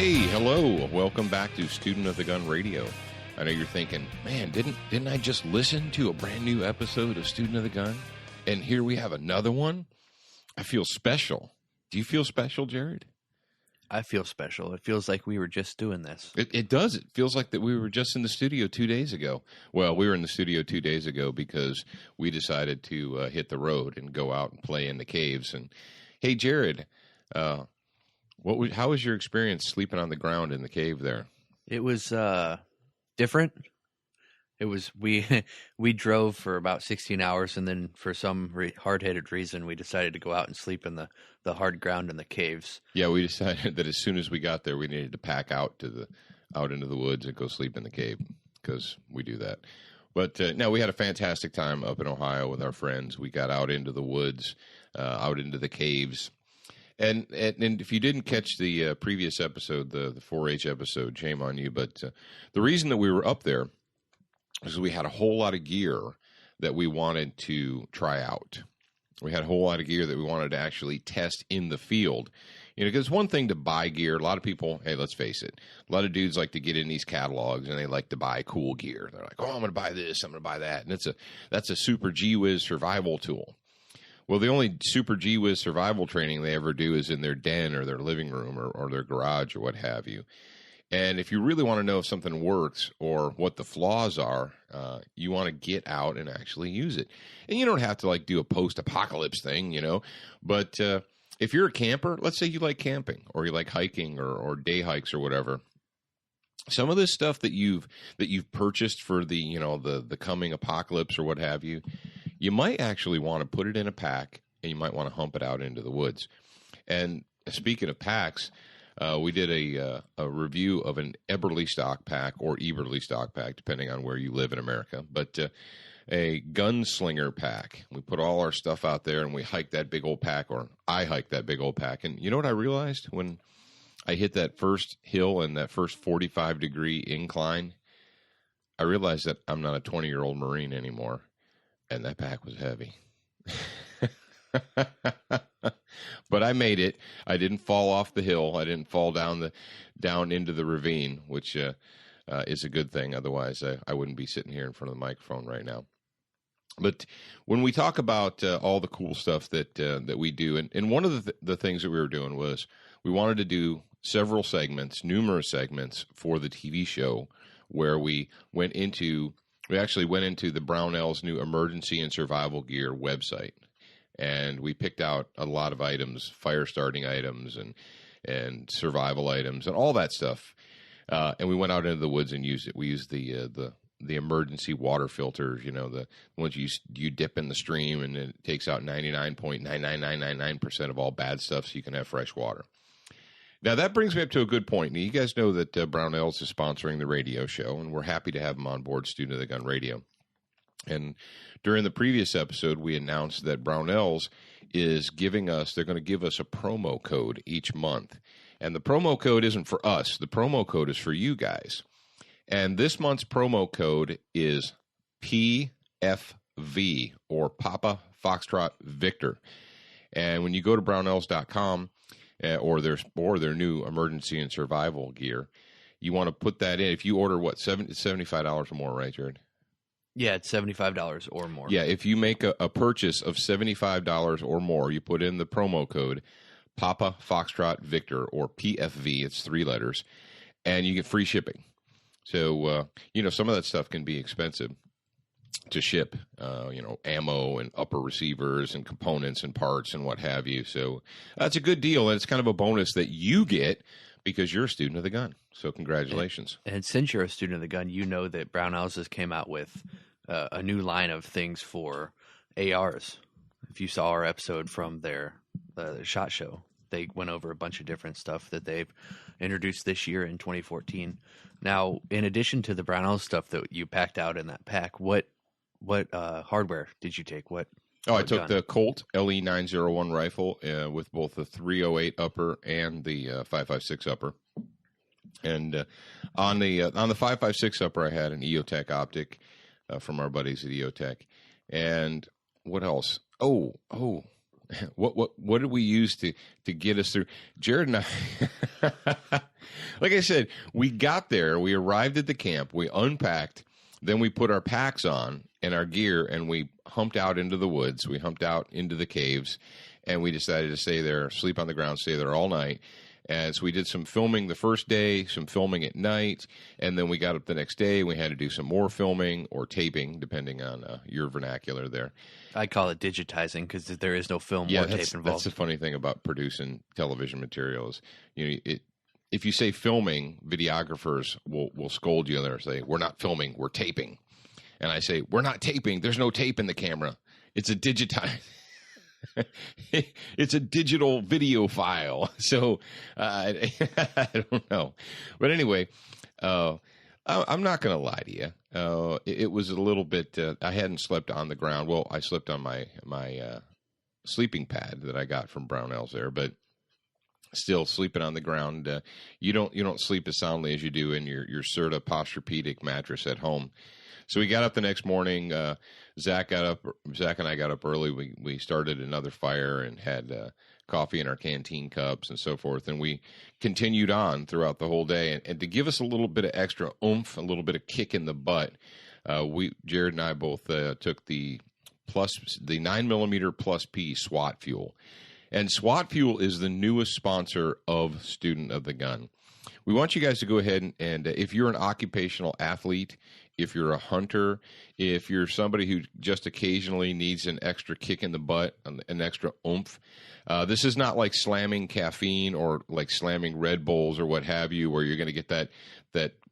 Hey, hello. Welcome back to Student of the Gun Radio. I know you're thinking, man, didn't I just listen to a brand new episode of Student of the Gun? And here we have another one? I feel special. Do you feel special, Jared? I feel special. It feels like we were just doing this. It does. It feels like that we were just in the studio 2 days ago. Well, we were in the studio 2 days ago because we decided to hit the road and go out and play in the caves. And hey, Jared, how was your experience sleeping on the ground in the cave there? It was different. It was we drove for about 16 hours, and then for some hard-headed reason, we decided to go out and sleep in the hard ground in the caves. Yeah, we decided that as soon as we got there, we needed to pack out into the woods and go sleep in the cave because we do that. But no, we had a fantastic time up in Ohio with our friends. We got out into the woods, out into the caves. And if you didn't catch the previous episode, the 4-H episode, shame on you. But the reason that we were up there is we had a whole lot of gear that we wanted to try out. We had a whole lot of gear that we wanted to actually test in the field. You know, because it's one thing to buy gear. A lot of people, hey, let's face it, a lot of dudes like to get in these catalogs and they like to buy cool gear. They're like, oh, I'm going to buy this, I'm going to buy that. And that's a super gee-whiz survival tool. Well, the only super gee-whiz survival training they ever do is in their den or their living room or their garage or what have you. And if you really want to know if something works or what the flaws are, you want to get out and actually use it. And you don't have to like do a post-apocalypse thing, you know. But if you're a camper, let's say you like camping or you like hiking or day hikes or whatever. Some of this stuff that you've purchased for the coming apocalypse or what have you, you might actually want to put it in a pack and you might want to hump it out into the woods. And speaking of packs, we did a review of an Eberly stock pack or Eberly stock pack, depending on where you live in America, but a gunslinger pack. We put all our stuff out there and we hiked that big old pack, or I hiked that big old pack. And you know what I realized when I hit that first hill and that first 45-degree incline? I realized that I'm not a 20-year-old Marine anymore, and that pack was heavy. But I made it. I didn't fall off the hill. I didn't fall down into the ravine, which is a good thing. Otherwise, I wouldn't be sitting here in front of the microphone right now. But when we talk about all the cool stuff that we do, and one of the things that we were doing was we wanted to do numerous segments for the TV show where we actually went into the Brownells' new emergency and survival gear website. And we picked out a lot of items, fire starting items and survival items and all that stuff. And we went out into the woods and used it. We used the emergency water filters, you know, the ones you dip in the stream and it takes out 99.99999% of all bad stuff so you can have fresh water. Now, that brings me up to a good point. Now, you guys know that Brownells is sponsoring the radio show, and we're happy to have them on board Student of the Gun Radio. And during the previous episode, we announced that Brownells is they're going to give us a promo code each month. And the promo code isn't for us. The promo code is for you guys. And this month's promo code is PFV, or Papa Foxtrot Victor. And when you go to brownells.com, or their new emergency and survival gear, you want to put that in. If you order, $75 or more, right, Jared? Yeah, it's $75 or more. Yeah, if you make a purchase of $75 or more, you put in the promo code Papa Foxtrot Victor, or PFV, it's 3 letters, and you get free shipping. So, some of that stuff can be expensive to ship, ammo and upper receivers and components and parts and what have you. So that's a good deal, and it's kind of a bonus that you get because you're a student of the gun. So congratulations. And since you're a student of the gun, you know that Brownells has came out with a new line of things for ARs. If you saw our episode from their SHOT Show, they went over a bunch of different stuff that they've introduced this year in 2014. Now, in addition to the Brownells stuff that you packed out in that pack, what hardware did you take? I took the Colt LE901 rifle with both the 308 upper and the 5.56 upper. And on the 5.56 upper, I had an EOTech optic from our buddies at EOTech. And what else? What did we use to get us through? Jared and I, like I said, we got there. We arrived at the camp. We unpacked. Then we put our packs on and our gear, and we humped out into the woods. We humped out into the caves, and we decided to stay there, sleep on the ground, stay there all night. And so we did some filming the first day, some filming at night, and then we got up the next day. We had to do some more filming or taping, depending on your vernacular there. I call it digitizing because there is no film or tape involved. That's the funny thing about producing television materials. If you say filming, videographers will scold you. They'll say, "We're not filming, we're taping." And I say, "We're not taping. There's no tape in the camera. It's a digitize." It's a digital video file. So I don't know. But anyway, I'm not going to lie to you. It was a little bit, I hadn't slept on the ground. Well, I slept on my sleeping pad that I got from Brownells there, but still sleeping on the ground. You don't sleep as soundly as you do in your Serta Posturepedic mattress at home. So we got up the next morning. Zach and I got up early. We started another fire and had coffee in our canteen cups and so forth. And we continued on throughout the whole day. And to give us a little bit of extra oomph, a little bit of kick in the butt, Jared and I both took the 9mm Plus P SWAT fuel. And SWAT fuel is the newest sponsor of Student of the Gun. We want you guys to go ahead and if you're an occupational athlete, if you're a hunter, if you're somebody who just occasionally needs an extra kick in the butt, an extra oomph, this is not like slamming caffeine or like slamming Red Bulls or what have you, where you're going to get that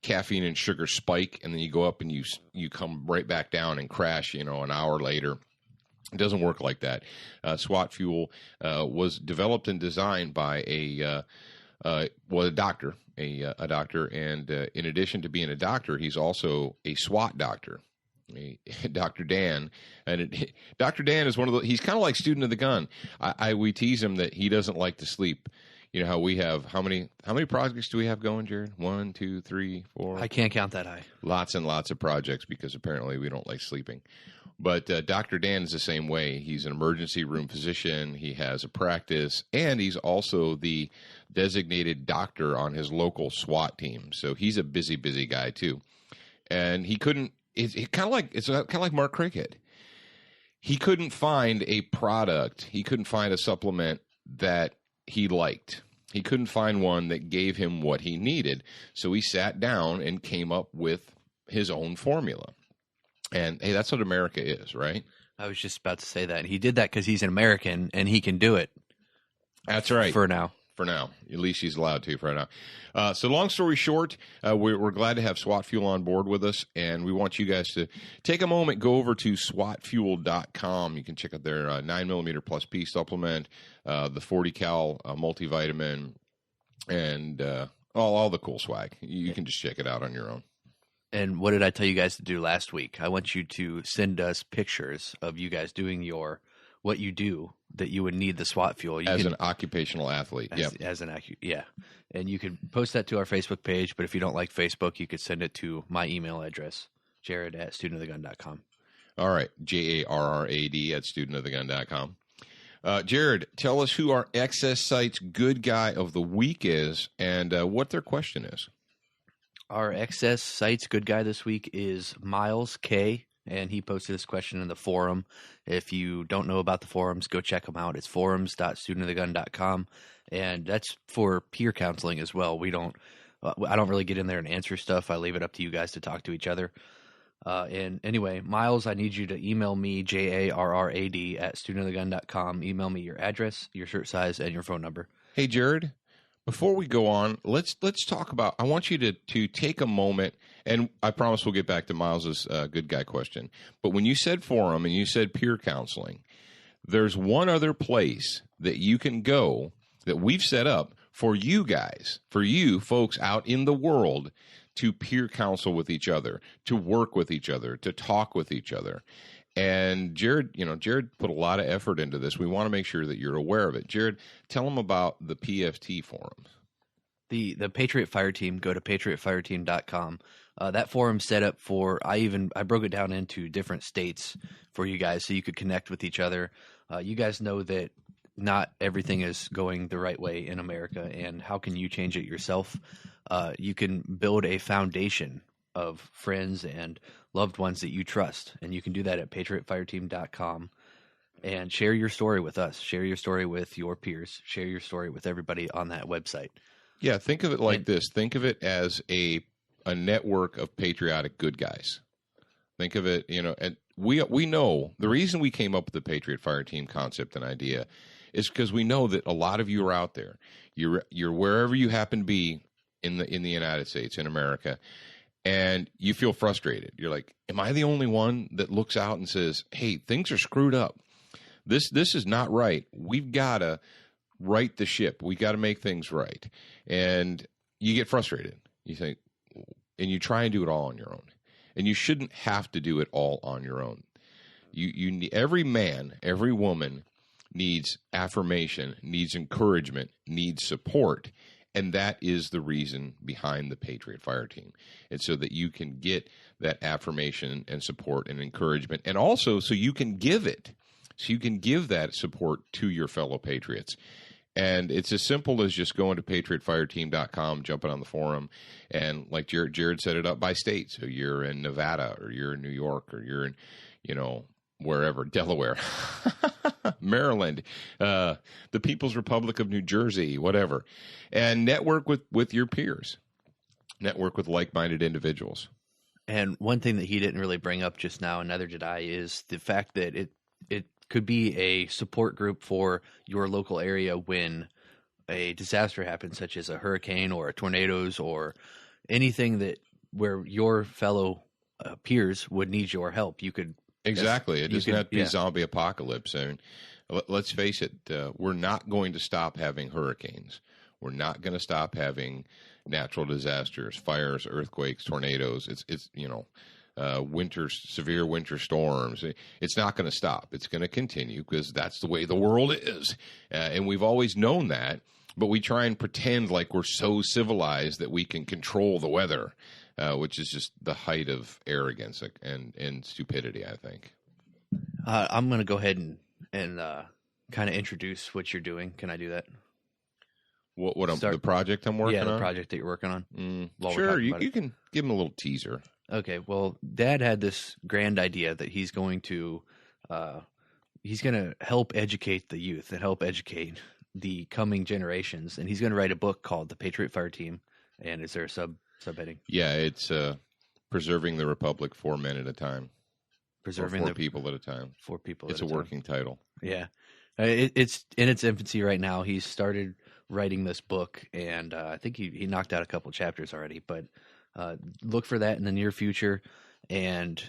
caffeine and sugar spike, and then you go up and you come right back down and crash, an hour later. It doesn't work like that. SWAT fuel was developed and designed by a doctor. A doctor, and in addition to being a doctor, he's also a SWAT doctor, Dr. Dan. And Dr. Dan is one of he's kind of like Student of the Gun. We tease him that he doesn't like to sleep. You know how we have, how many projects do we have going, Jared? 1, 2, 3, 4. I can't count that high. Lots and lots of projects because apparently we don't like sleeping. But Dr. Dan is the same way. He's an emergency room physician. He has a practice, and he's also the designated doctor on his local SWAT team. So he's a busy guy too. And he couldn't. It's kind of like Mark Craighead. He couldn't find a product. He couldn't find a supplement that he liked. He couldn't find one that gave him what he needed. So he sat down and came up with his own formula. And hey, that's what America is, right? I was just about to say that. He did that because he's an American and he can do it. That's right. For now. At least he's allowed to for now. So long story short, we're glad to have SWAT Fuel on board with us, and we want you guys to take a moment, go over to SWATfuel.com. You can check out their 9mm Plus P supplement, the 40 cal multivitamin, and all the cool swag. You can just check it out on your own. And what did I tell you guys to do last week? I want you to send us pictures of you guys doing what you do that you would need the SWAT fuel. An occupational athlete. Yeah. And you could post that to our Facebook page, but if you don't like Facebook, you could send it to my email address, jared@studentofthegun.com. All right, JARRAD@studentofthegun.com. Jared, tell us who our Excess Sites Good Guy of the Week is and what their question is. Our Excess Sites Good Guy this week is Miles K., and he posted this question in the forum. If you don't know about the forums, go check them out. It's forums.studentofthegun.com, and that's for peer counseling as well. I don't really get in there and answer stuff. I leave it up to you guys to talk to each other. And anyway, Miles, I need you to email me, JARRAD@studentofthegun.com. Email me your address, your shirt size, and your phone number. Hey, Jared. Before we go on, let's talk about. I want you to take a moment, and I promise we'll get back to Miles's good guy question. But when you said forum and you said peer counseling, there's one other place that you can go that we've set up for you guys, for you folks out in the world, to peer counsel with each other, to work with each other, to talk with each other. And Jared put a lot of effort into this. We want to make sure that you're aware of it. Jared, tell them about the PFT forums. The Patriot Fire Team, go to patriotfireteam.com. That forum's set up for, I broke it down into different states for you guys so you could connect with each other. You guys know that not everything is going the right way in America, and how can you change it yourself? You can build a foundation of friends and loved ones that you trust, and you can do that at patriotfireteam.com. And share your story with us. Share your story with your peers. Share your story with everybody on that website. Yeah, think of it like this. Think of it as a network of patriotic good guys. Think of it, and we know the reason we came up with the Patriot Fire Team concept and idea is because we know that a lot of you are out there. You're wherever you happen to be in the United States, in America, and you feel frustrated. You're like, am I the only one that looks out and says, hey, things are screwed up? This is not right. We've got to right the ship. We got to make things right. And you get frustrated. You think, and you try and do it all on your own. And you shouldn't have to do it all on your own. You every man, every woman needs affirmation, needs encouragement, needs support. And that is the reason behind the Patriot Fire Team. It's so that you can get that affirmation and support and encouragement, and also so you can give it. So you can give that support to your fellow patriots. And it's as simple as just going to patriotfireteam.com, jumping on the forum, and like Jared set it up by state. So you're in Nevada, or you're in New York, or you're in, wherever, Delaware, Maryland, the People's Republic of New Jersey, whatever. And network with your peers. Network with like-minded individuals. And one thing that he didn't really bring up just now, and neither did I, is the fact that it could be a support group for your local area when a disaster happens, such as a hurricane or tornadoes or anything that where your fellow peers would need your help. You could exactly. It doesn't have to be zombie apocalypse. I mean, let's face it. We're not going to stop having hurricanes. We're not going to stop having natural disasters, fires, earthquakes, tornadoes. It's severe winter storms. It's not going to stop. It's going to continue because that's the way the world is. And we've always known that, but we try and pretend like we're so civilized that we can control the weather, which is just the height of arrogance and stupidity, I think. I'm going to go ahead and kind of introduce what you're doing. Can I do that? The project I'm working on? Yeah, the project that you're working on. Sure, you can give him a little teaser. Okay, well, Dad had this grand idea that he's going to help educate the youth and help educate the coming generations, and he's going to write a book called The Patriot Fire Team. And is there a subheading? Yeah, it's Preserving the Republic 4 Men at a Time. Preserving 4 people at a time. 4 people. It's a working title. Yeah, it's in its infancy right now. He's started writing this book, and I think he knocked out a couple chapters already, but. Look for that in the near future, and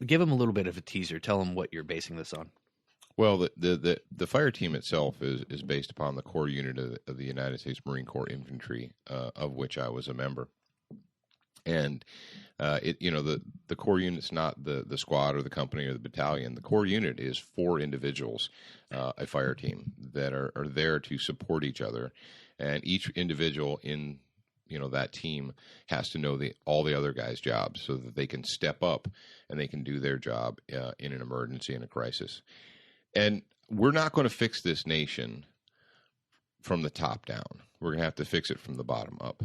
give them a little bit of a teaser. Tell them what you're basing this on. Well, the fire team itself is based upon the core unit of the United States Marine Corps Infantry, of which I was a member. And the core unit's not the squad or the company or the battalion. The core unit is 4 individuals, a fire team that are there to support each other, and each individual in that team has to know all the other guys' jobs so that they can step up and they can do their job in an emergency and a crisis. And we're not going to fix this nation from the top down. We're going to have to fix it from the bottom up.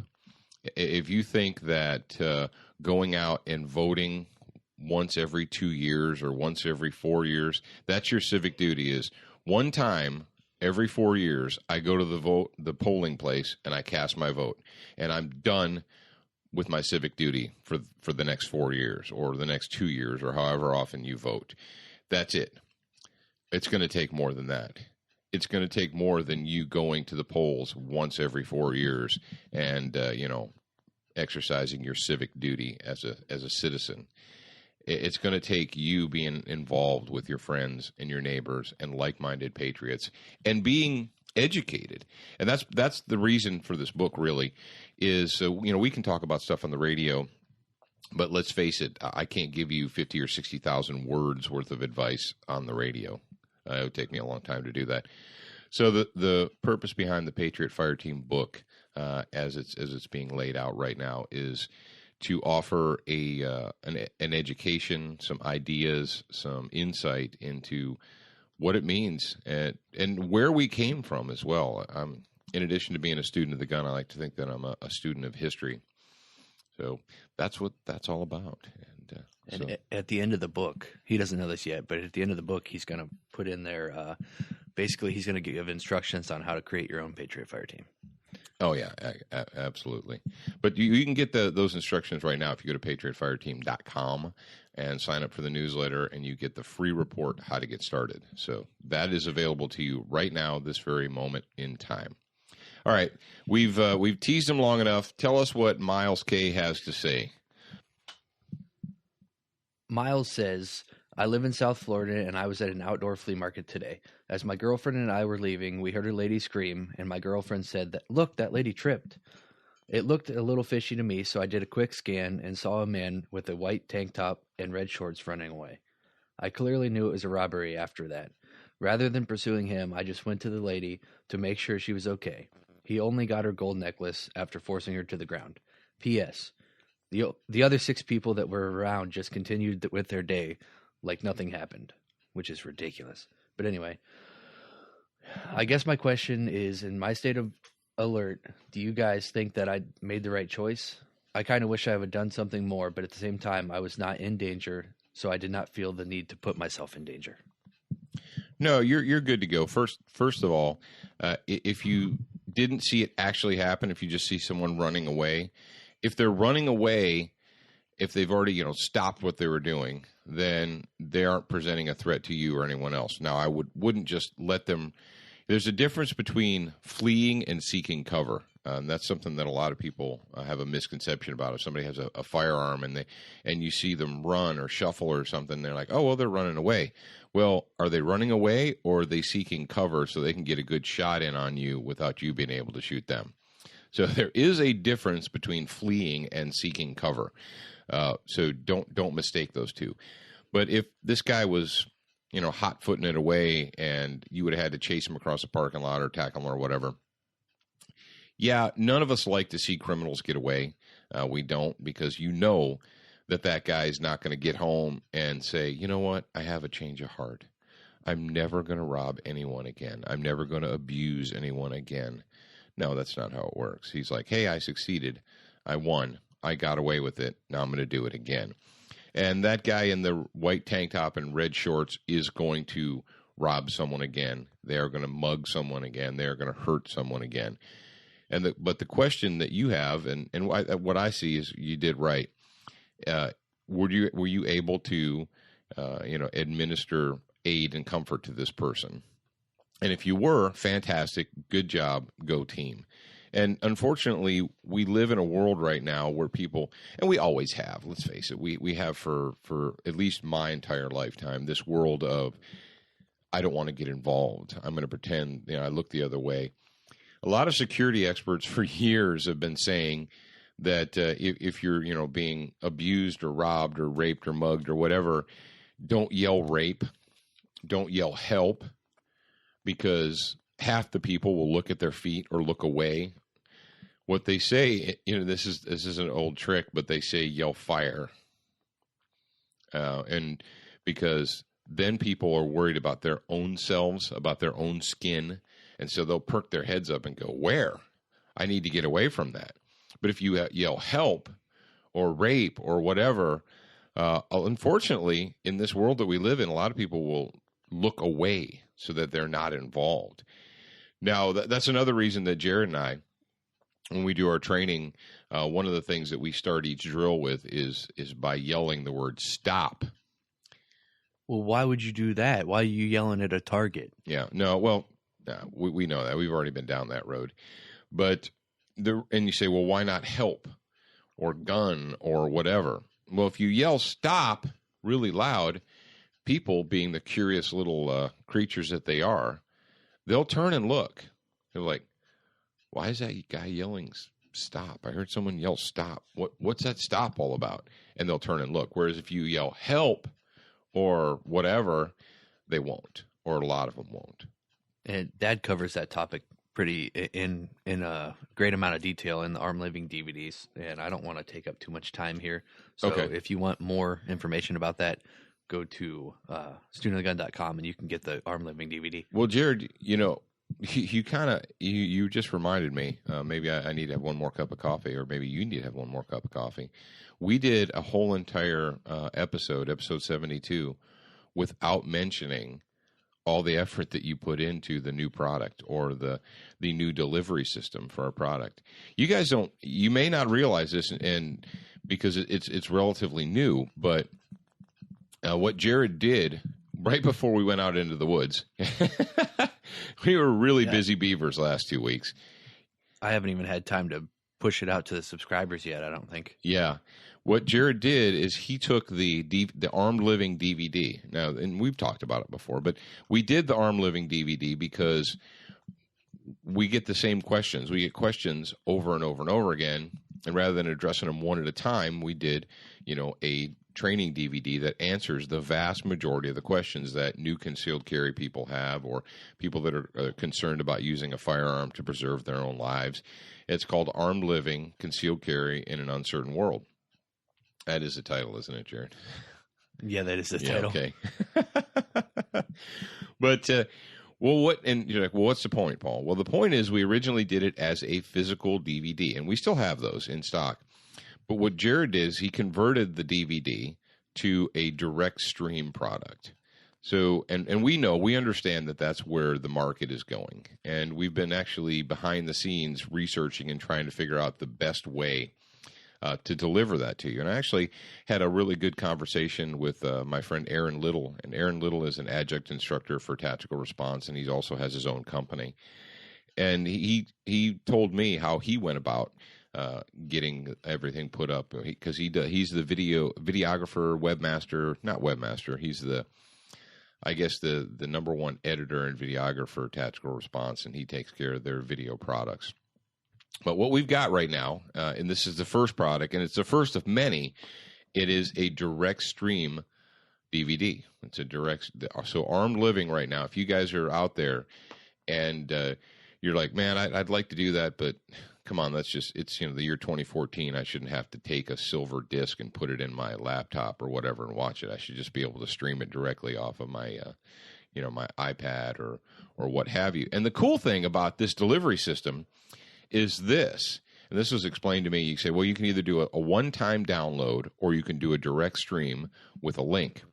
If you think that going out and voting once every 2 years or once every 4 years, that's your civic duty, is one time every 4 years, I go to the polling place and I cast my vote, and I'm done with my civic duty for the next 4 years or the next 2 years or however often you vote. That's it. It's going to take more than that. It's going to take more than you going to the polls once every 4 years and exercising your civic duty as a citizen. It's going to take you being involved with your friends and your neighbors and like-minded patriots and being educated. And that's the reason for this book, really, is, we can talk about stuff on the radio, but let's face it, I can't give you 50 or 60,000 words worth of advice on the radio. It would take me a long time to do that. So the purpose behind the Patriot Fire Team book, as it's being laid out right now, is to offer an education, some ideas, some insight into what it means and where we came from as well. In addition to being a student of the gun, I like to think that I'm a student of history. So that's what that's all about. And at the end of the book, he doesn't know this yet, but at the end of the book, he's going to put in there, basically, he's going to give instructions on how to create your own Patriot Fire team. Oh, yeah, absolutely. But you can get those instructions right now if you go to patriotfireteam.com and sign up for the newsletter, and you get the free report, How to Get Started. So that is available to you right now, this very moment in time. All right, we've teased him long enough. Tell us what Miles K has to say. Miles says, I live in South Florida, and I was at an outdoor flea market today. As my girlfriend and I were leaving, we heard a lady scream, and my girlfriend said, "Look, that lady tripped." It looked a little fishy to me, so I did a quick scan and saw a man with a white tank top and red shorts running away. I clearly knew it was a robbery after that. Rather than pursuing him, I just went to the lady to make sure she was okay. He only got her gold necklace after forcing her to the ground. P.S. The other 6 people that were around just continued with their day like nothing happened, which is ridiculous. But anyway, I guess my question is, in my state of alert, do you guys think that I made the right choice? I kind of wish I had done something more, but at the same time, I was not in danger, so I did not feel the need to put myself in danger. No, you're good to go. First of all, if you didn't see it actually happen, if you just see someone running away, if they're running away, if they've already stopped what they were doing, then they aren't presenting a threat to you or anyone else. Now, I wouldn't just let them. There's a difference between fleeing and seeking cover. That's something that a lot of people have a misconception about. If somebody has a firearm and you see them run or shuffle or something, they're like, oh, well, they're running away. Well, are they running away, or are they seeking cover so they can get a good shot in on you without you being able to shoot them? So there is a difference between fleeing and seeking cover. So don't mistake those two. But if this guy was, hot-footing it away and you would have had to chase him across the parking lot or tackle him or whatever, yeah, none of us like to see criminals get away. We don't, because that guy's not going to get home and say, you know what, I have a change of heart. I'm never going to rob anyone again. I'm never going to abuse anyone again. No, that's not how it works. He's like, hey, I succeeded. I won. I got away with it. Now I'm going to do it again. And that guy in the white tank top and red shorts is going to rob someone again. They are going to mug someone again. They are going to hurt someone again. But the question that you have, and what I see is you did right. Were you able to, administer aid and comfort to this person? And if you were, fantastic, good job, go team. And unfortunately, we live in a world right now where people, and we always have, let's face it, we have for at least my entire lifetime, this world of, I don't want to get involved. I'm going to pretend, I look the other way. A lot of security experts for years have been saying that if you're, being abused or robbed or raped or mugged or whatever, don't yell rape, don't yell help, because half the people will look at their feet or look away. What they say, this is an old trick, but they say yell fire. And because then people are worried about their own selves, about their own skin, and so they'll perk their heads up and go, where? I need to get away from that. But if you yell help or rape or whatever, unfortunately, in this world that we live in, a lot of people will look away so that they're not involved. Now, that's another reason that Jared and I, when we do our training, one of the things that we start each drill with is by yelling the word stop. Well, why would you do that? Why are you yelling at a target? Yeah, no, well, we know that. We've already been down that road. But and you say, well, why not help or gun or whatever? Well, if you yell stop really loud, people, being the curious little creatures that they are, they'll turn and look. They're like, why is that guy yelling stop? I heard someone yell stop. What's that stop all about? And they'll turn and look. Whereas if you yell help or whatever, they won't, or a lot of them won't. And Dad covers that topic pretty in a great amount of detail in the Armed Living DVDs, and I don't want to take up too much time here. So okay. If you want more information about that, go to studentofthegun.com and you can get the Arm Living DVD. Well, Jared, you kind of you just reminded me. Maybe I need to have one more cup of coffee, or maybe you need to have one more cup of coffee. We did a whole entire episode 72, without mentioning all the effort that you put into the new product or the new delivery system for our product. You guys you may not realize this, and because it's relatively new, but what Jared did right before we went out into the woods, we were really busy beavers last 2 weeks. I haven't even had time to push it out to the subscribers yet, I don't think. Yeah. What Jared did is he took the Armed Living DVD. Now, and we've talked about it before, but we did the Armed Living DVD because we get the same questions. We get questions over and over and over again, and rather than addressing them one at a time, we did, a training DVD that answers the vast majority of the questions that new concealed carry people have, or people that are concerned about using a firearm to preserve their own lives. It's called Armed Living, Concealed Carry in an Uncertain World. That is the title, isn't it, Jared? Yeah, that is the title. Okay. But, you're like, what's the point, Paul? Well, the point is we originally did it as a physical DVD, and we still have those in stock. But what Jared did is he converted the DVD to a direct stream product. So, and we understand that that's where the market is going. And we've been actually behind the scenes researching and trying to figure out the best way to deliver that to you. And I actually had a really good conversation with my friend Aaron Little. And Aaron Little is an adjunct instructor for tactical response, and he also has his own company. And he told me how he went about getting everything put up, because he's the videographer, not webmaster. He's the number one editor and videographer, Tactical Response, and he takes care of their video products. But what we've got right now, and this is the first product, and it's the first of many, it is a direct stream DVD. It's a direct, so Armed Living right now, if you guys are out there and you're like, man, I'd like to do that, but come on, it's the year 2014. I shouldn't have to take a silver disc and put it in my laptop or whatever and watch it. I should just be able to stream it directly off of my, my iPad or what have you. And the cool thing about this delivery system is this, and this was explained to me. You say, well, you can either do a one-time download or you can do a direct stream with a link.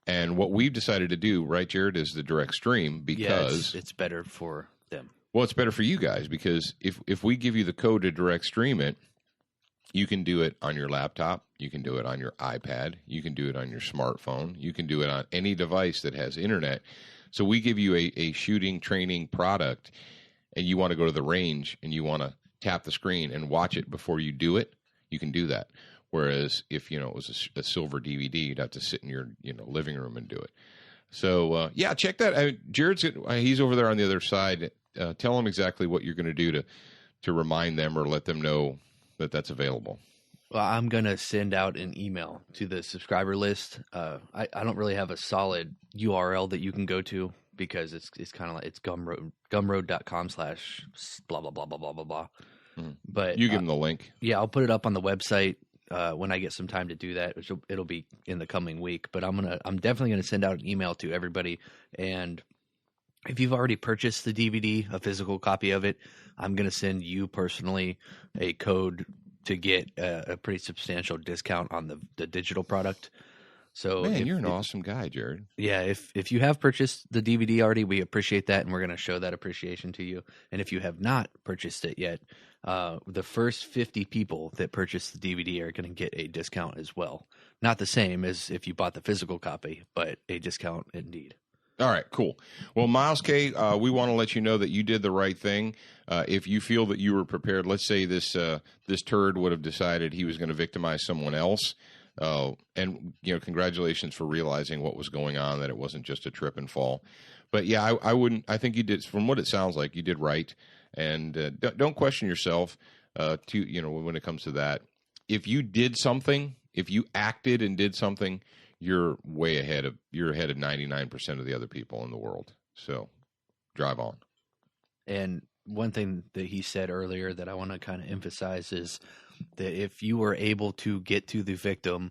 And what we've decided to do, right, Jared, is the direct stream because it's better for them. Well, it's better for you guys because if we give you the code to direct stream it, you can do it on your laptop, you can do it on your iPad, you can do it on your smartphone, you can do it on any device that has internet. So we give you a shooting training product, and you want to go to the range and you want to tap the screen and watch it before you do it, you can do that. Whereas if, it was a silver DVD, you'd have to sit in your, living room and do it. So, check that. Jared's, he's over there on the other side. Tell them exactly what you're going to do to remind them or let them know that that's available. Well, I'm going to send out an email to the subscriber list. I don't really have a solid URL that you can go to because it's kind of like it's gumroad.com/blah, blah, blah, blah, blah, blah, blah. But you give them the link. Yeah, I'll put it up on the website when I get some time to do that, which it'll be in the coming week. But I'm definitely going to send out an email to everybody. And if you've already purchased the DVD, a physical copy of it, I'm going to send you personally a code to get a pretty substantial discount on the digital product. So, man, you're an awesome guy, Jared. Yeah, if you have purchased the DVD already, we appreciate that, and we're going to show that appreciation to you. And if you have not purchased it yet, the first 50 people that purchase the DVD are going to get a discount as well. Not the same as if you bought the physical copy, but a discount indeed. All right, cool. Well, Miles K., we want to let you know that you did the right thing. If you feel that you were prepared, let's say this turd would have decided he was going to victimize someone else. And congratulations for realizing what was going on, that it wasn't just a trip and fall. But yeah, I wouldn't. I think you did, from what it sounds like, you did right. And don't question yourself. When it comes to that, if you did something, if you acted and did something, you're way ahead of 99% of the other people in the world. So drive on. And one thing that he said earlier that I want to kind of emphasize is that if you were able to get to the victim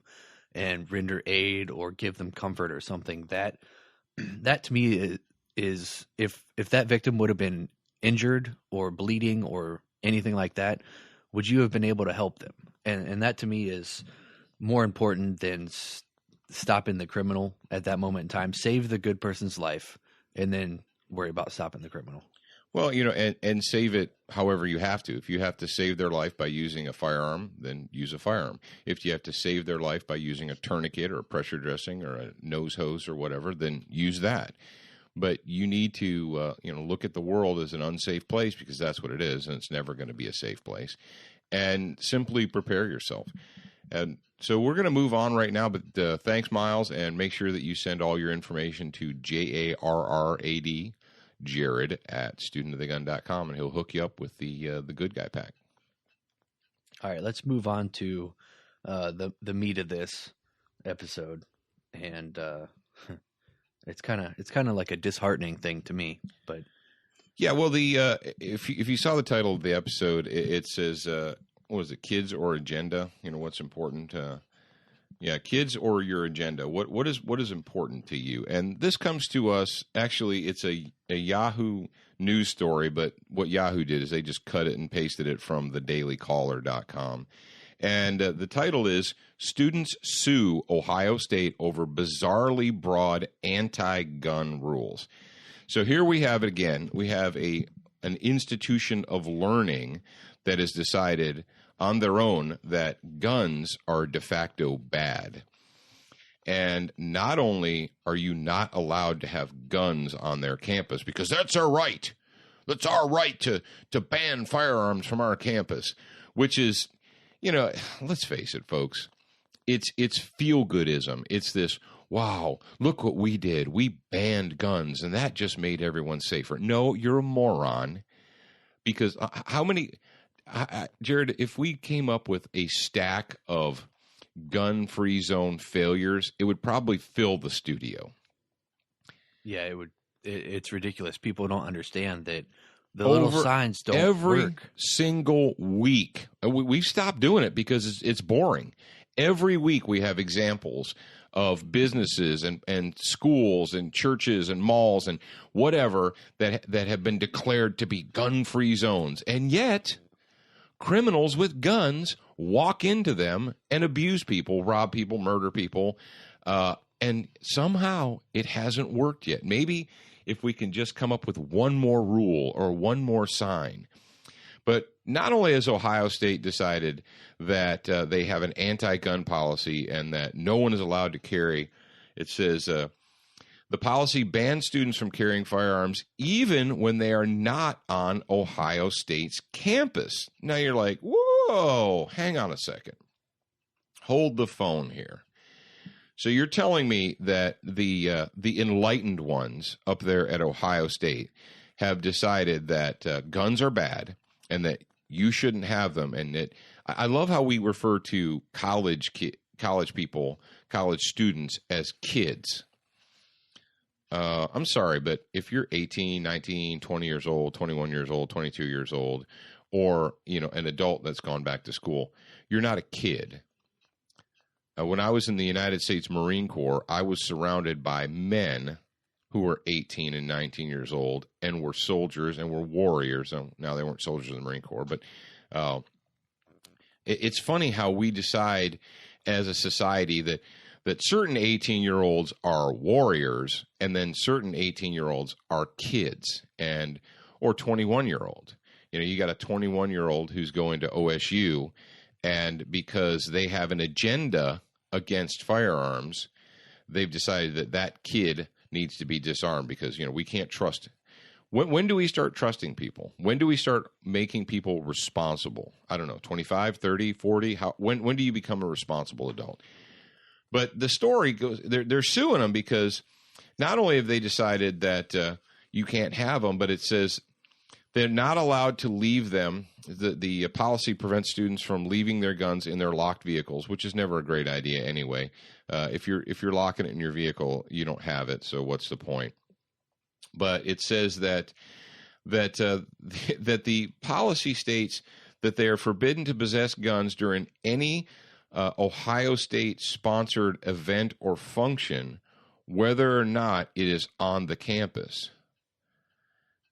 and render aid or give them comfort or something. That to me is if that victim would have been injured or bleeding or anything like that, would you have been able to help them? And that to me is more important than stopping the criminal at that moment in time. Save the good person's life and then worry about stopping the criminal. Well, you know, and save it however you have to. If you have to save their life by using a firearm, then use a firearm. If you have to save their life by using a tourniquet or a pressure dressing or a nose hose or whatever, then use that. But you need to, look at the world as an unsafe place, because that's what it is, and it's never going to be a safe place. And simply prepare yourself. And so we're going to move on right now, but thanks, Miles, and make sure that you send all your information to JARRAD, Jared at studentofthegun.com, and he'll hook you up with the Good Guy pack. All right, let's move on to the meat of this episode, and it's kind of like a disheartening thing to me, but yeah. Well, if you saw the title of the episode, it says what is it, kids or agenda? You know, what's important? Kids or your agenda. What is important to you? And this comes to us. Actually, it's a Yahoo news story, but what Yahoo did is they just cut it and pasted it from thedailycaller.com. And the title is "Students Sue Ohio State Over Bizarrely Broad Anti-Gun Rules." So here we have it again. We have an institution of learning that has decided on their own that guns are de facto bad. And not only are you not allowed to have guns on their campus, because that's our right. That's our right to ban firearms from our campus, which is, let's face it, folks. It's feel-goodism. It's this, wow, look what we did. We banned guns, and that just made everyone safer. No, you're a moron. Because how many... Jared, if we came up with a stack of gun-free zone failures, it would probably fill the studio. Yeah, it would. It's ridiculous. People don't understand that the little signs don't every work. Single week. We've stopped doing it because it's boring. Every week we have examples of businesses and schools and churches and malls and whatever that have been declared to be gun-free zones. And yet criminals with guns walk into them and abuse people, rob people, murder people, and somehow it hasn't worked yet. Maybe if we can just come up with one more rule or one more sign. But not only has Ohio State decided that they have an anti-gun policy and that no one is allowed to carry, it says the policy bans students from carrying firearms even when they are not on Ohio State's campus. Now you're like, whoa, hang on a second. Hold the phone here. So you're telling me that the enlightened ones up there at Ohio State have decided that guns are bad and that you shouldn't have them, and that I love how we refer to college people, college students as kids. I'm sorry, but if you're 18, 19, 20 years old, 21 years old, 22 years old, or, an adult that's gone back to school, you're not a kid. When I was in the United States Marine Corps, I was surrounded by men who were 18 and 19 years old and were soldiers and were warriors. Now, they weren't soldiers in the Marine Corps, but it's funny how we decide as a society that certain 18-year-olds are warriors and then certain 18-year-olds are kids or 21-year-old. You got a 21-year-old who's going to OSU, and because they have an agenda against firearms, they've decided that kid needs to be disarmed because, we can't trust. When do we start trusting people? When do we start making people responsible? I don't know, 25, 30, 40? When do you become a responsible adult? But the story goes, they're suing them because not only have they decided that you can't have them, but it says they're not allowed to leave them. The policy prevents students from leaving their guns in their locked vehicles, which is never a great idea anyway. If you're locking it in your vehicle, you don't have it, so what's the point? But it says that the policy states that they are forbidden to possess guns during any Ohio State sponsored event or function, whether or not it is on the campus.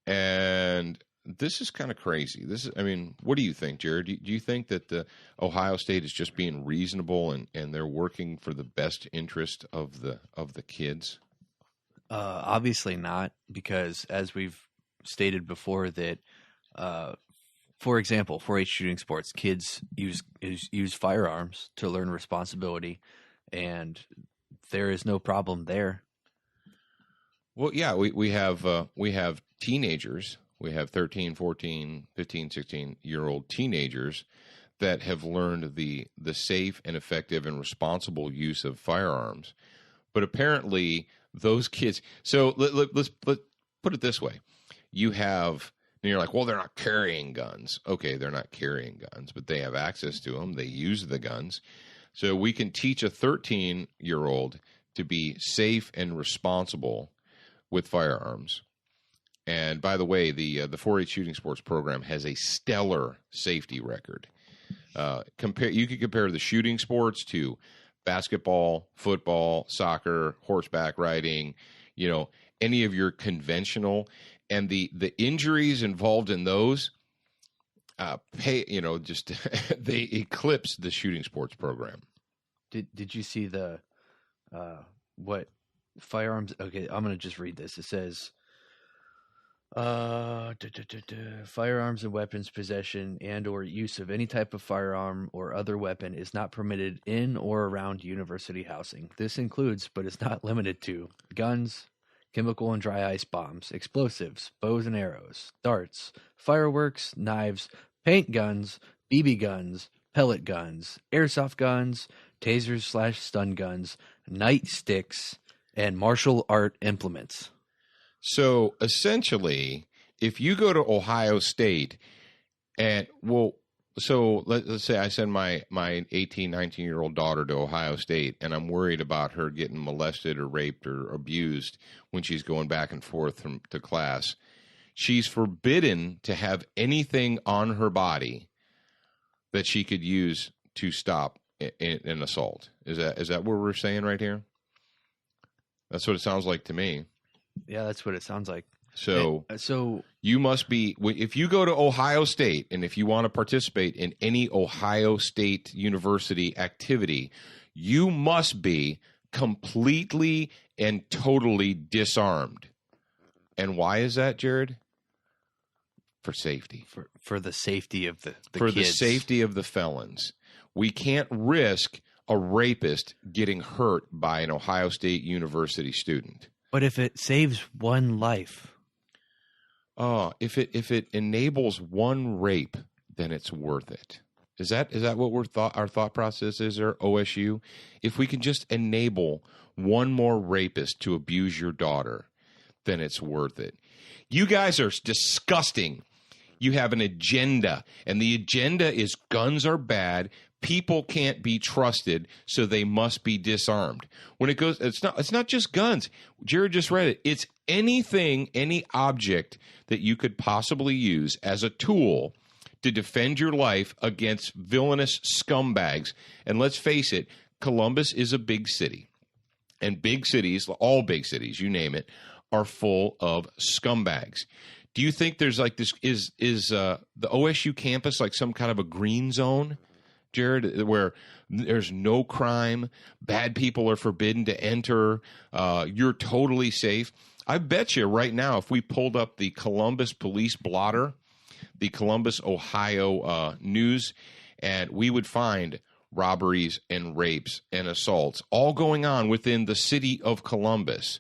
And this is kind of crazy. I mean, what do you think, Jared? Do you think that the Ohio State is just being reasonable and they're working for the best interest of the kids? Obviously not, because as we've stated before, that for example, 4-H shooting sports, kids use firearms to learn responsibility, and there is no problem there. Well, yeah, we have teenagers. We have 13, 14, 15, 16-year-old teenagers that have learned the safe and effective and responsible use of firearms. But apparently those kids, so let's put it this way. You have, and you're like, well, they're not carrying guns. Okay, they're not carrying guns, but they have access to them. They use the guns. So we can teach a 13-year-old to be safe and responsible with firearms. And by the way, the 4-H shooting sports program has a stellar safety record. You could compare the shooting sports to basketball, football, soccer, horseback riding, any of your conventional, and the injuries involved in those they eclipse the shooting sports program. Did you see the what firearms? Okay, I'm going to just read this. It says firearms and weapons possession and or use of any type of firearm or other weapon is not permitted in or around university housing. This includes, but is not limited to, guns, chemical and dry ice bombs, explosives, bows and arrows, darts, fireworks, knives, paint guns, BB guns, pellet guns, airsoft guns, tasers/stun guns, nightsticks, and martial art implements. So essentially, if you go to Ohio State let's say I send my 18, 19-year-old daughter to Ohio State, and I'm worried about her getting molested or raped or abused when she's going back and forth to class. She's forbidden to have anything on her body that she could use to stop an assault. Is that what we're saying right here? That's what it sounds like to me. Yeah, that's what it sounds like. So you must be, if you go to Ohio State and if you want to participate in any Ohio State University activity, you must be completely and totally disarmed. And why is that, Jared? For safety. For the safety of the for kids. The safety of the felons. We can't risk a rapist getting hurt by an Ohio State University student. But if it saves one life, if it enables one rape, then it's worth it. Is that what our thought process is there, OSU? If we can just enable one more rapist to abuse your daughter, then it's worth it. You guys are disgusting. You have an agenda, and the agenda is guns are bad. People can't be trusted, so they must be disarmed. When it goes, it's not just guns. Jared just read it. It's anything, any object that you could possibly use as a tool to defend your life against villainous scumbags. And let's face it, Columbus is a big city. And big cities, all big cities, you name it, are full of scumbags. Do you think there's like this, is the OSU campus like some kind of a green zone, Jared, where there's no crime, bad people are forbidden to enter, you're totally safe? I bet you right now, if we pulled up the Columbus police blotter, the Columbus, Ohio news, and we would find robberies and rapes and assaults all going on within the city of Columbus.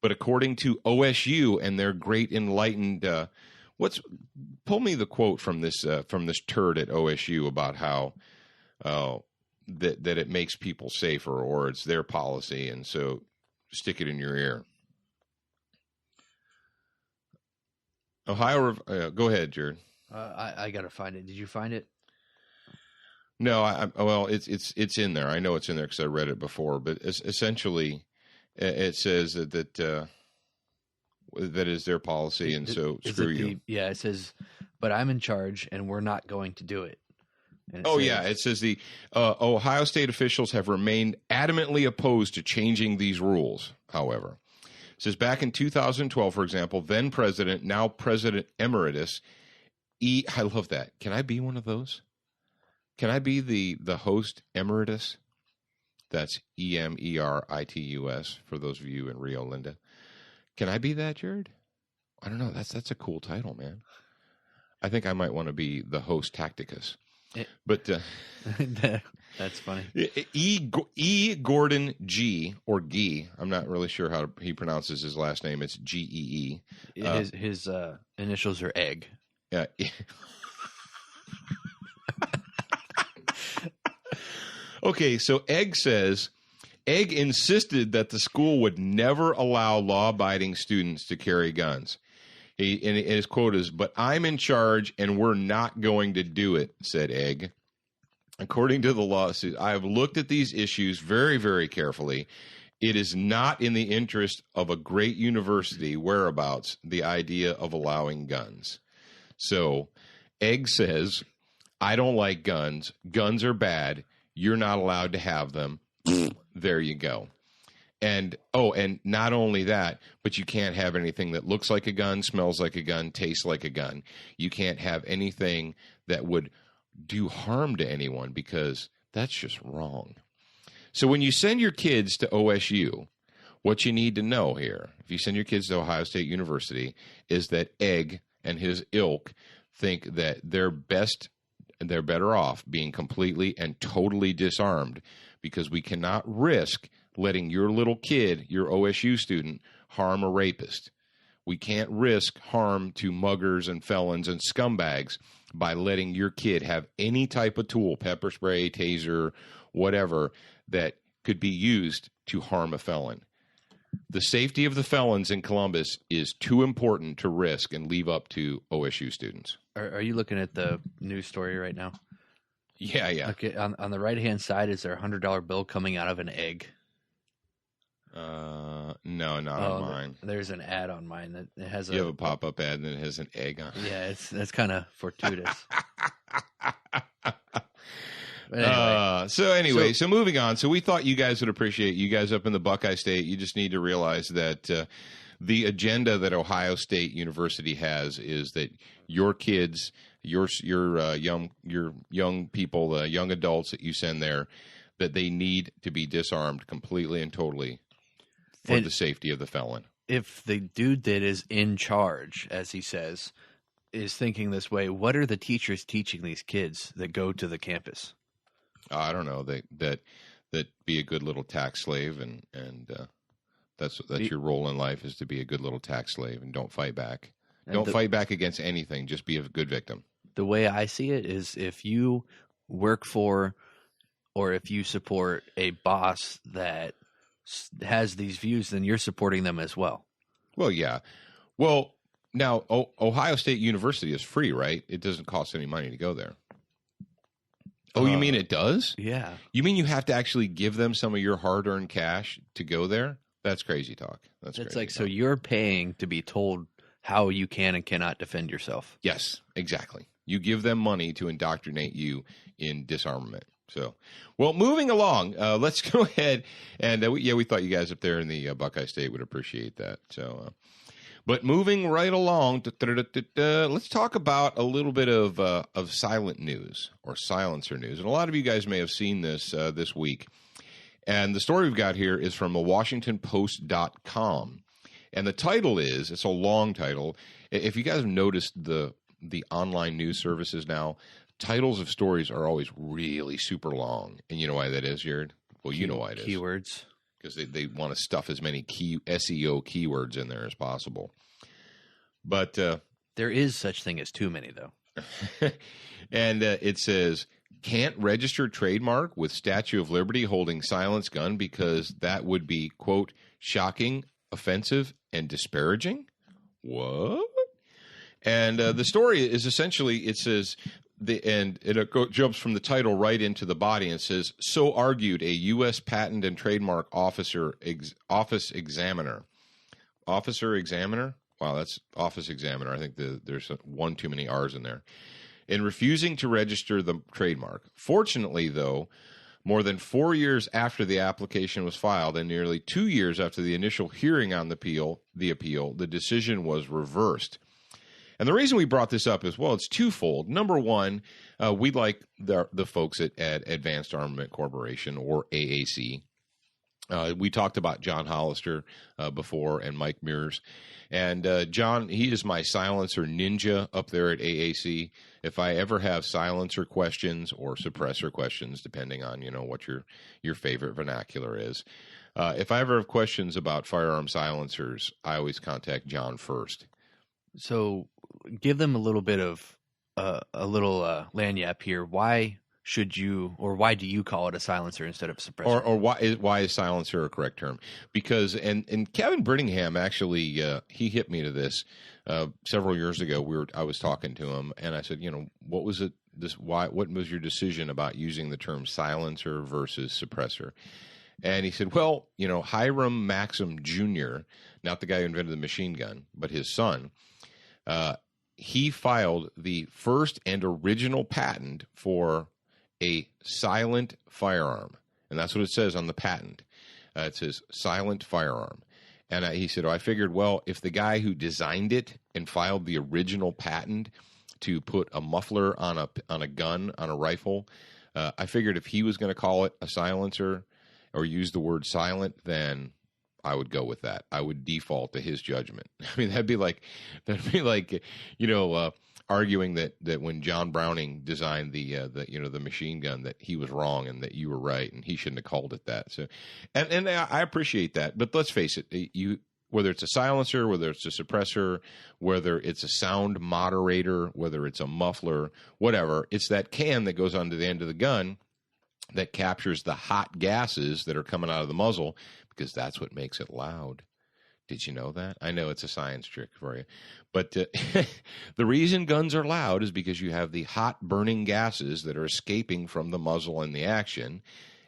But according to OSU and their great enlightened, pull me the quote from this turd at OSU about how that it makes people safer, or it's their policy, and so stick it in your ear. Ohio, go ahead, Jared. I gotta find it. Did you find it? No, it's in there. I know it's in there because I read it before. But essentially, it says that is their policy, and so screw you. Yeah, it says, but I'm in charge, and we're not going to do it. And Oh, yeah. It says the Ohio State officials have remained adamantly opposed to changing these rules, however. It says back in 2012, for example, then president, now President Emeritus, I love that. Can I be one of those? Can I be the host emeritus? That's Emeritus for those of you in Rio Linda. Can I be that, Jared? I don't know. That's a cool title, man. I think I might want to be the host tacticus. But that's funny. E. Gordon G. or Gee. I'm not really sure how he pronounces his last name. It's Gee. His initials are Egg. Yeah. Okay, so Egg insisted that the school would never allow law-abiding students to carry guns. And his quote is, "But I'm in charge and we're not going to do it," said Egg. According to the lawsuit, "I have looked at these issues very, very carefully. It is not in the interest of a great university whereabouts the idea of allowing guns." So Egg says, "I don't like guns. Guns are bad. You're not allowed to have them." There you go. And not only that, but you can't have anything that looks like a gun, smells like a gun, tastes like a gun. You can't have anything that would do harm to anyone because that's just wrong. So when you send your kids to OSU, what you need to know here, if you send your kids to Ohio State University, is that Egg and his ilk think that they're better off being completely and totally disarmed because we cannot risk letting your little kid, your OSU student, harm a rapist. We can't risk harm to muggers and felons and scumbags by letting your kid have any type of tool, pepper spray, taser, whatever, that could be used to harm a felon. The safety of the felons in Columbus is too important to risk and leave up to OSU students. Are you looking at the news story right now? Yeah. Okay, on the right-hand side, is there a $100 bill coming out of an egg? No, not on mine. There's an ad on mine that it has you have a pop-up ad and it has an egg on it. Yeah, that's kind of fortuitous. Anyway. So moving on. So we thought you guys would appreciate, you guys up in the Buckeye State, you just need to realize that the agenda that Ohio State University has is that your kids, your young people, young adults that you send there, that they need to be disarmed completely and totally for the safety of the felon. If the dude that is in charge, as he says, is thinking this way, what are the teachers teaching these kids that go to the campus? I don't know, that be a good little tax slave, and that's your role in life, is to be a good little tax slave and don't fight back. Don't fight back against anything. Just be a good victim. The way I see it is, if you work for or if you support a boss that has these views, then you're supporting them as well. Well, yeah. Well, now Ohio State University is free, right? It doesn't cost any money to go there. Oh, you mean it does? Yeah. You mean you have to actually give them some of your hard-earned cash to go there? That's crazy talk. That's crazy like talk. So you're paying to be told how you can and cannot defend yourself. Yes, exactly. You give them money to indoctrinate you in disarmament. So, well, moving along, let's go ahead and we thought you guys up there in the Buckeye State would appreciate that. So, but moving right along, let's talk about a little bit of silent news or silencer news, and a lot of you guys may have seen this this week. And the story we've got here is from the WashingtonPost.com, and the title is, it's a long title. If you guys have noticed the online news services now, titles of stories are always really super long. And you know why that is, Jared? Well, you know why it is. Keywords. Because they want to stuff as many SEO keywords in there as possible. But there is such thing as too many, though. And it says, can't register trademark with Statue of Liberty holding silence gun because that would be, quote, shocking, offensive, and disparaging? What? And the story is essentially, it says, it jumps from the title right into the body and says, so argued a U.S. Patent and Trademark Office Examiner. Officer Examiner? Wow, that's Office Examiner. I think there's one too many R's in there. in refusing to register the trademark. Fortunately, though, more than 4 years after the application was filed and nearly 2 years after the initial hearing on the appeal, the decision was reversed. And the reason we brought this up is, well, it's twofold. Number one, we like the folks at Advanced Armament Corporation, or AAC. We talked about John Hollister before, and Mike Mears. And John, he is my silencer ninja up there at AAC. If I ever have silencer questions or suppressor questions, depending on, what your favorite vernacular is, if I ever have questions about firearm silencers, I always contact John first. So give them a little bit of lagniappe here. Why should you, or why do you call it a silencer instead of a suppressor? Or why is silencer a correct term? Because and Kevin Brittingham actually he hit me to this several years ago. I was talking to him, and I said, what was it? What was your decision about using the term silencer versus suppressor? And he said, well, Hiram Maxim Jr., not the guy who invented the machine gun, but his son, he filed the first and original patent for a silent firearm. And that's what it says on the patent. It says silent firearm. And he said, I figured, well, if the guy who designed it and filed the original patent to put a muffler on a gun, on a rifle, I figured if he was going to call it a silencer or use the word silent, then I would go with that. I would default to his judgment. I mean, that'd be like, arguing that when John Browning designed the machine gun, that he was wrong and that you were right and he shouldn't have called it that. So, and I appreciate that. But let's face it, whether it's a silencer, whether it's a suppressor, whether it's a sound moderator, whether it's a muffler, whatever, it's that can that goes onto the end of the gun that captures the hot gases that are coming out of the muzzle, because that's what makes it loud. Did you know that? I know it's a science trick for you. But the reason guns are loud is because you have the hot burning gases that are escaping from the muzzle and the action,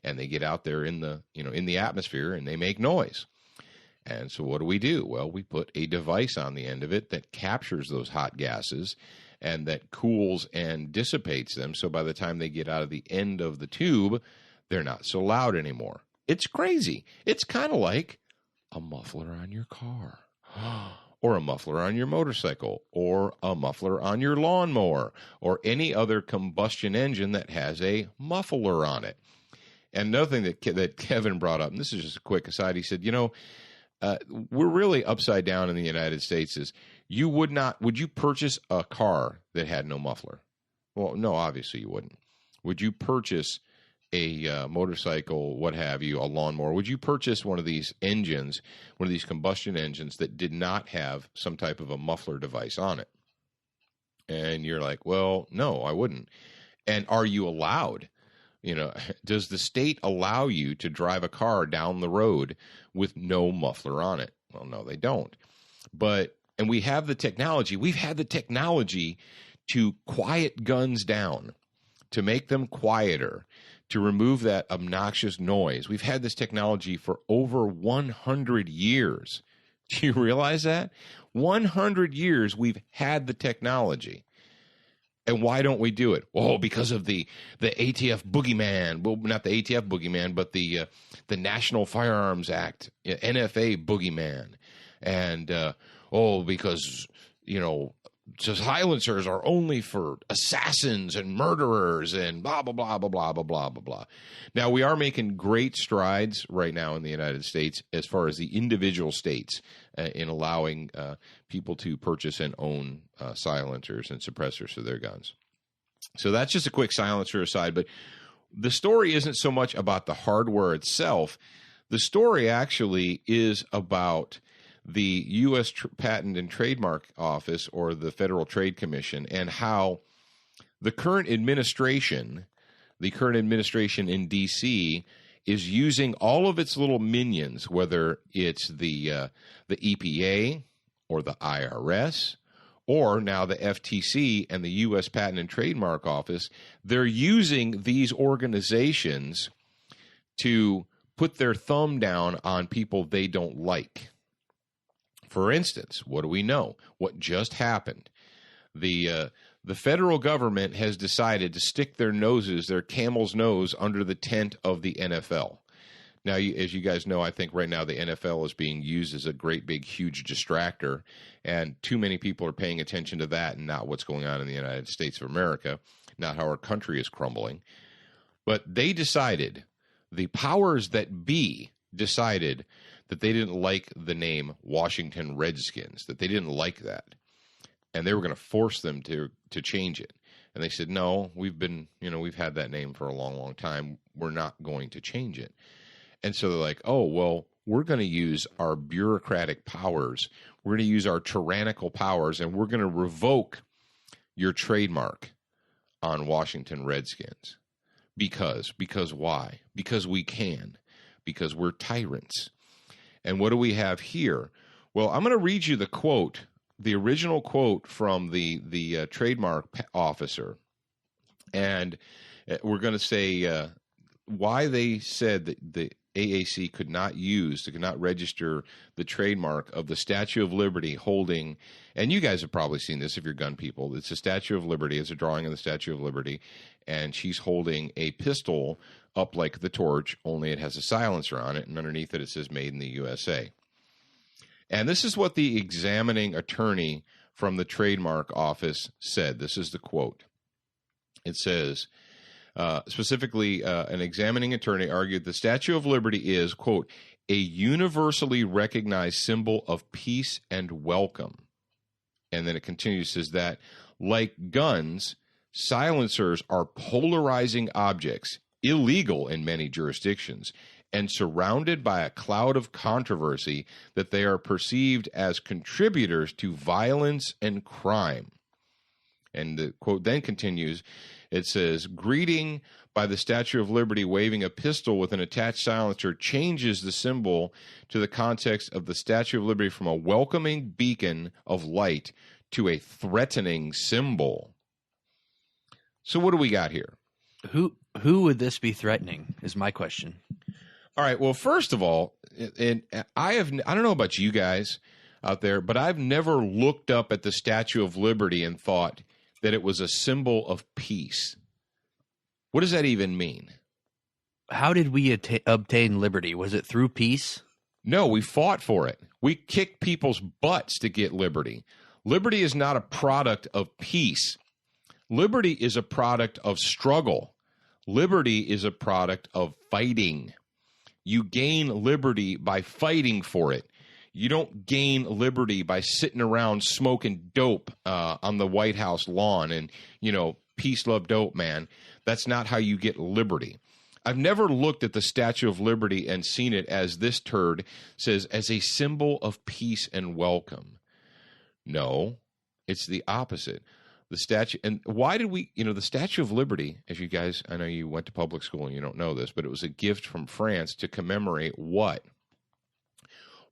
and they get out there in the atmosphere and they make noise. And so what do? Well, we put a device on the end of it that captures those hot gases and that cools and dissipates them. So by the time they get out of the end of the tube, they're not so loud anymore. It's crazy. It's kind of like a muffler on your car, or a muffler on your motorcycle, or a muffler on your lawnmower, or any other combustion engine that has a muffler on it. And another thing that Kevin brought up, and this is just a quick aside, he said, we're really upside down in the United States. Is would you purchase a car that had no muffler? Well, no, obviously you wouldn't. Would you purchase a motorcycle, what have you, a lawnmower? Would you purchase one of these engines, one of these combustion engines that did not have some type of a muffler device on it? And you're like, well, no, I wouldn't. And are you allowed? Does the state allow you to drive a car down the road with no muffler on it? Well, no, they don't. And we have the technology. We've had the technology to quiet guns down, to make them quieter, to remove that obnoxious noise. We've had this technology for over 100 years. Do you realize that? 100 years we've had the technology. And why don't we do it? Oh, because of the ATF boogeyman. Well, not the ATF boogeyman, but the National Firearms Act, NFA boogeyman. And, because, silencers are only for assassins and murderers and blah, blah, blah, blah, blah, blah, blah, blah, blah. Now, we are making great strides right now in the United States as far as the individual states in allowing people to purchase and own silencers and suppressors for their guns. So that's just a quick silencer aside. But the story isn't so much about the hardware itself. The story actually is about the U.S. Patent and Trademark Office, or the Federal Trade Commission, and how the current administration in D.C. is using all of its little minions, whether it's the EPA or the IRS or now the FTC and the U.S. Patent and Trademark Office. They're using these organizations to put their thumb down on people they don't like. For instance, what do we know? What just happened? The the federal government has decided to stick their camel's nose, under the tent of the NFL. Now, as you guys know, I think right now the NFL is being used as a great big huge distractor, and too many people are paying attention to that and not what's going on in the United States of America, not how our country is crumbling. But they decided, the powers that be decided, that they didn't like the name Washington Redskins, that they didn't like that. And they were going to force them to change it. And they said, no, we've had that name for a long, long time. We're not going to change it. And so they're like, oh, well, we're going to use our bureaucratic powers. We're going to use our tyrannical powers, and we're going to revoke your trademark on Washington Redskins. Because why? Because we can. Because we're tyrants. And what do we have here? Well, I'm going to read you the quote, the original quote from the trademark officer. And we're going to say why they said that the AAC could not register the trademark of the Statue of Liberty holding, and you guys have probably seen this if you're gun people. It's a Statue of Liberty. It's a drawing of the Statue of Liberty, and she's holding a pistol up like the torch, only it has a silencer on it, and underneath it says Made in the USA. And this is what the examining attorney from the trademark office said. This is the quote. It says, specifically, an examining attorney argued the Statue of Liberty is, quote, a universally recognized symbol of peace and welcome. And then it continues, says that, like guns, silencers are polarizing objects, illegal in many jurisdictions, and surrounded by a cloud of controversy that they are perceived as contributors to violence and crime. And the quote then continues, it says, greeting by the Statue of Liberty waving a pistol with an attached silencer changes the symbol to the context of the Statue of Liberty from a welcoming beacon of light to a threatening symbol. So what do we got here? Who would this be threatening is my question. All right. Well, first of all, and I don't know about you guys out there, but I've never looked up at the Statue of Liberty and thought that it was a symbol of peace. What does that even mean? How did we obtain liberty? Was it through peace? No, we fought for it. We kicked people's butts to get liberty. Liberty is not a product of peace. Liberty is a product of struggle. Liberty is a product of fighting. You gain liberty by fighting for it. You don't gain liberty by sitting around smoking dope on the White House lawn and, peace, love, dope, man. That's not how you get liberty. I've never looked at the Statue of Liberty and seen it as this turd says, as a symbol of peace and welcome. No, it's the opposite. The statue, and why did we, the Statue of Liberty, as you guys, I know you went to public school and you don't know this, but it was a gift from France to commemorate what?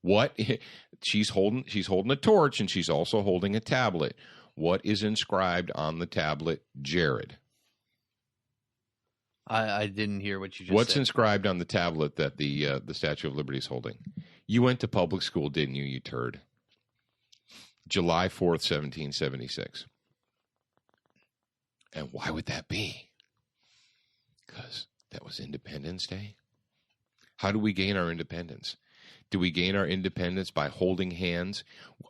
What? She's holding a torch, and she's also holding a tablet. What is inscribed on the tablet, Jared? I didn't hear what you just What's said. inscribed on the tablet that the Statue of Liberty is holding? You went to public school, didn't you, you turd? July 4th, 1776. And why would that be? Because that was Independence Day. How do we gain our independence? Do we gain our independence by holding hands?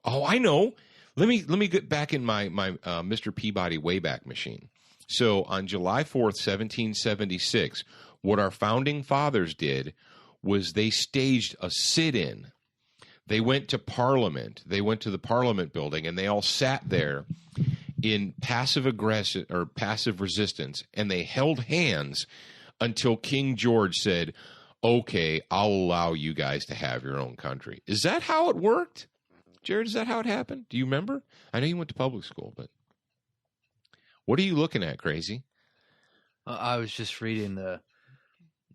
Oh, I know. Let me get back in my Mr. Peabody Wayback Machine. So on July 4th, 1776, what our founding fathers did was they staged a sit-in. They went to Parliament. They went to the Parliament building, and they all sat there in passive aggression or passive resistance, and they held hands until King George said, okay, I'll allow you guys to have your own country. Is that how it worked? Jared, is that how it happened? Do you remember? I know you went to public school, but what are you looking at, crazy? I was just reading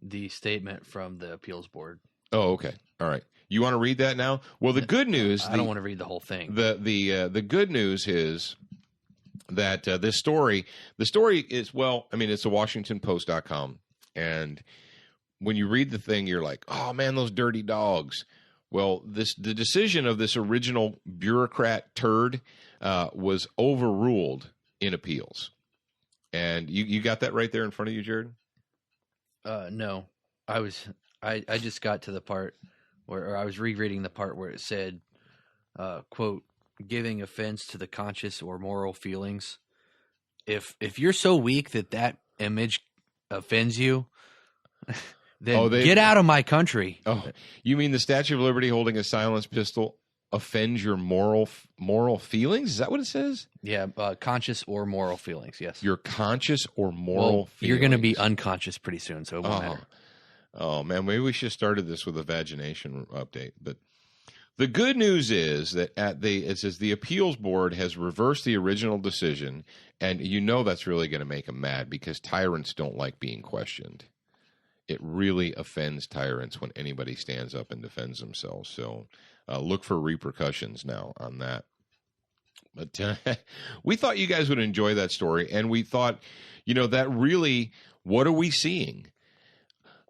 the statement from the appeals board. Oh, okay. All right. You want to read that now? Well, the good news... I don't want to read the whole thing. The good news is that the story is, it's a WashingtonPost.com, and when you read the thing, you're like, oh, man, those dirty dogs. Well, the decision of this original bureaucrat turd was overruled in appeals. And you got that right there in front of you, Jared? No, I just got to the part where I was rereading the part where it said, quote, giving offense to the conscious or moral feelings. If you're so weak that image offends you, then get out of my country. Oh, you mean the Statue of Liberty holding a silenced pistol offends your moral feelings? Is that what it says? Yeah, conscious or moral feelings, yes. Your conscious or moral feelings. You're going to be unconscious pretty soon, so it won't matter. Oh, man, maybe we should have started this with a vagination update. But the good news is that it says the appeals board has reversed the original decision, and you know that's really going to make them mad because tyrants don't like being questioned. It really offends tyrants when anybody stands up and defends themselves. So look for repercussions now on that. But we thought you guys would enjoy that story, and we thought, that really, what are we seeing?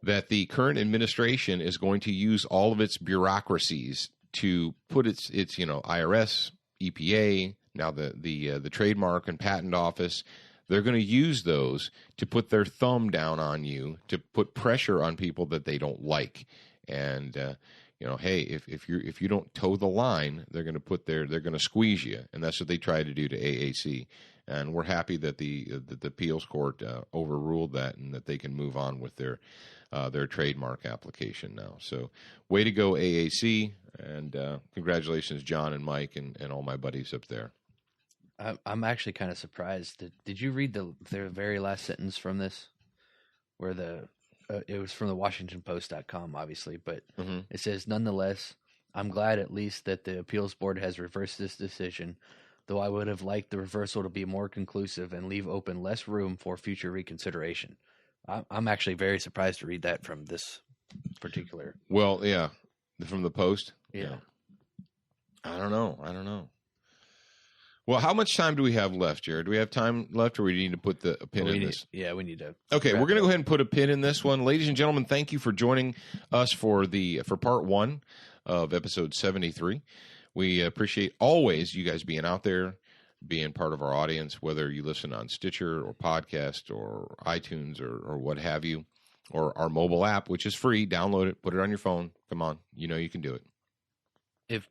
That the current administration is going to use all of its bureaucracies to put its IRS, EPA, now the trademark and patent office. They're going to use those to put their thumb down on you, to put pressure on people that they don't like. And hey, if you don't toe the line, they're going to squeeze you, and that's what they try to do to AAC. And we're happy that the appeals court overruled that, and that they can move on with their trademark application now. So way to go, AAC, and congratulations, John and Mike and all my buddies up there. I'm actually kind of surprised. Did you read the very last sentence from this? Where it was from the WashingtonPost.com, obviously, but It says, nonetheless, I'm glad at least that the appeals board has reversed this decision, though I would have liked the reversal to be more conclusive and leave open less room for future reconsideration. I'm actually very surprised to read that from this particular. Well, yeah, from the Post. Yeah. I don't know. Well, how much time do we have left, Jared? Do we have time left, or we need to put a pin in this? Yeah, we need to. Okay, we're going to go ahead and put a pin in this one. Ladies and gentlemen, thank you for joining us for part 1 of episode 73. We appreciate always you guys being out there, being part of our audience, whether you listen on Stitcher or podcast or iTunes or what have you, or our mobile app, which is free. Download it, put it on your phone. Come on, you can do it.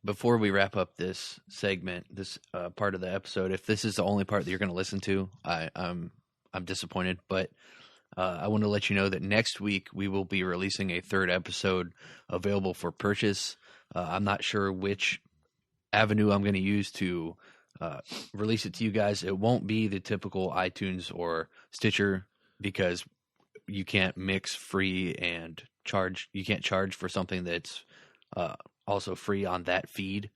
Before we wrap up this segment, this part of the episode, if this is the only part that you're going to listen to, I'm disappointed. But I want to let you know that next week we will be releasing a third episode available for purchase. I'm not sure which avenue I'm going to use to release it to you guys. It won't be the typical iTunes or Stitcher because you can't mix free and charge. You can't charge for something that's also free on that feed,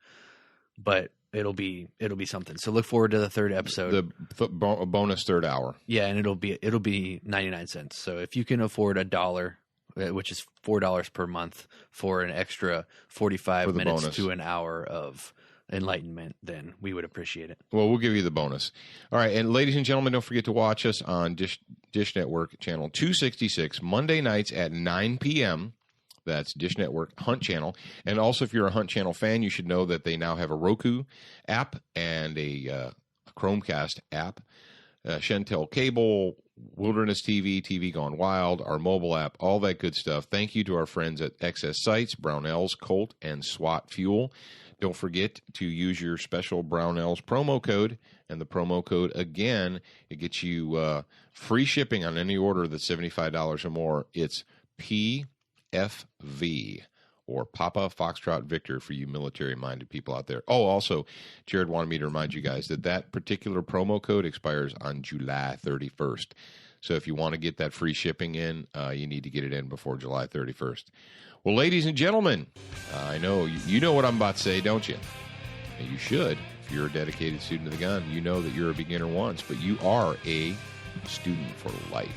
but it'll be something. So look forward to the third episode, the bonus third hour. Yeah, and it'll be 99 cents. So if you can afford $1, which is $4 per month for an extra 45 minutes bonus to an hour of enlightenment, then we would appreciate it. Well, we'll give you the bonus. All right, and ladies and gentlemen, don't forget to watch us on Dish Network channel 266 Monday nights at 9 p.m. That's Dish Network Hunt Channel. And also, if you're a Hunt Channel fan, you should know that they now have a Roku app and a Chromecast app, Shentel Cable, Wilderness TV, TV Gone Wild, our mobile app, all that good stuff. Thank you to our friends at XS Sights, Brownells, Colt, and SWAT Fuel. Don't forget to use your special Brownells promo code. And the promo code, again, it gets you free shipping on any order that's $75 or more. It's PFV, or Papa Foxtrot Victor, for you military-minded people out there. Oh, also, Jared wanted me to remind you guys that particular promo code expires on July 31st. So if you want to get that free shipping in, you need to get it in before July 31st. Well, ladies and gentlemen, I know you know what I'm about to say, don't you? And you should. If you're a dedicated student of the gun, you know that you're a beginner once, but you are a student for life.